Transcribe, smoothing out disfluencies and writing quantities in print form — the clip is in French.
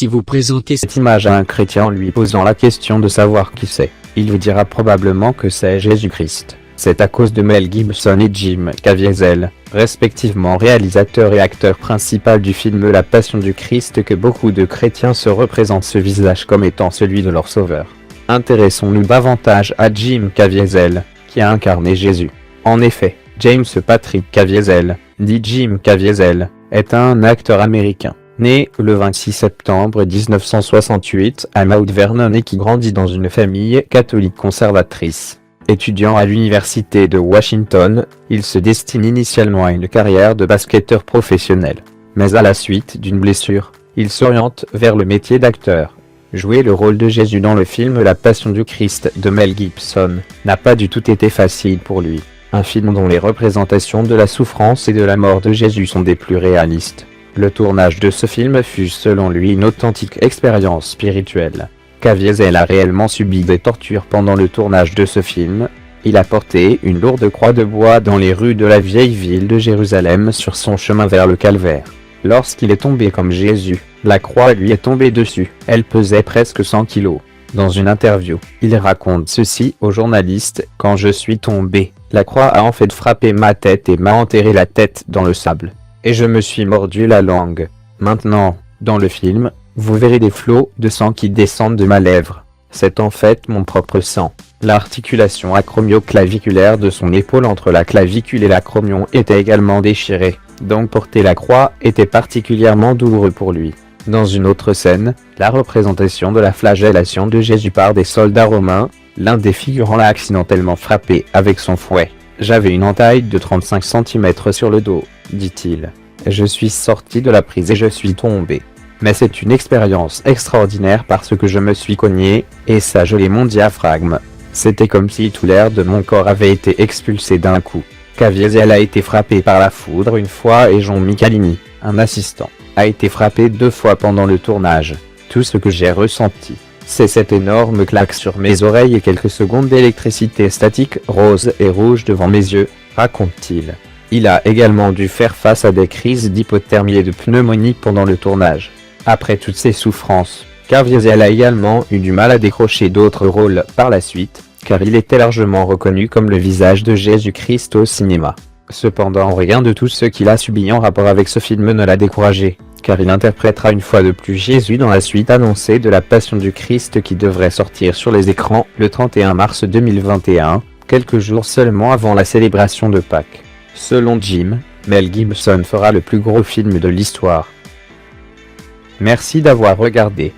Si vous présentez cette image à un chrétien en lui posant la question de savoir qui c'est, il vous dira probablement que c'est Jésus-Christ. C'est à cause de Mel Gibson et Jim Caviezel, respectivement réalisateur et acteur principal du film La Passion du Christ, que beaucoup de chrétiens se représentent ce visage comme étant celui de leur sauveur. Intéressons-nous davantage à Jim Caviezel, qui a incarné Jésus. En effet, James Patrick Caviezel, dit Jim Caviezel, est un acteur américain, né le 26 septembre 1968 à Mount Vernon et qui grandit dans une famille catholique conservatrice. Étudiant à l'université de Washington, il se destine initialement à une carrière de basketteur professionnel. Mais à la suite d'une blessure, il s'oriente vers le métier d'acteur. Jouer le rôle de Jésus dans le film La Passion du Christ de Mel Gibson n'a pas du tout été facile pour lui. Un film dont les représentations de la souffrance et de la mort de Jésus sont des plus réalistes. Le tournage de ce film fut selon lui une authentique expérience spirituelle. Caviezel a réellement subi des tortures pendant le tournage de ce film. Il a porté une lourde croix de bois dans les rues de la vieille ville de Jérusalem sur son chemin vers le calvaire. Lorsqu'il est tombé comme Jésus, la croix lui est tombée dessus. Elle pesait presque 100 kilos. Dans une interview, il raconte ceci aux journalistes: « Quand je suis tombé, la croix a en fait frappé ma tête et m'a enterré la tête dans le sable. Et je me suis mordu la langue. Maintenant, dans le film, vous verrez des flots de sang qui descendent de ma lèvre. C'est en fait mon propre sang. » L'articulation acromio-claviculaire de son épaule entre la clavicule et l'acromion était également déchirée, donc porter la croix était particulièrement douloureux pour lui. Dans une autre scène, la représentation de la flagellation de Jésus par des soldats romains, l'un des figurants l'a accidentellement frappé avec son fouet. « J'avais une entaille de 35 cm sur le dos, dit-il. Je suis sorti de la prise et je suis tombé. Mais c'est une expérience extraordinaire parce que je me suis cogné, et ça gelait mon diaphragme. C'était comme si tout l'air de mon corps avait été expulsé d'un coup. » Caviezel a été frappé par la foudre une fois et John Michalini, un assistant, a été frappé 2 fois pendant le tournage. Tout ce que j'ai ressenti, c'est cette énorme claque sur mes oreilles et quelques secondes d'électricité statique rose et rouge devant mes yeux, raconte-t-il. Il a également dû faire face à des crises d'hypothermie et de pneumonie pendant le tournage. Après toutes ces souffrances, Caviezel a également eu du mal à décrocher d'autres rôles par la suite, car il était largement reconnu comme le visage de Jésus-Christ au cinéma. Cependant, rien de tout ce qu'il a subi en rapport avec ce film ne l'a découragé, car il interprétera une fois de plus Jésus dans la suite annoncée de La Passion du Christ qui devrait sortir sur les écrans le 31 mars 2021, quelques jours seulement avant la célébration de Pâques. Selon Jim, Mel Gibson fera le plus gros film de l'histoire. Merci d'avoir regardé.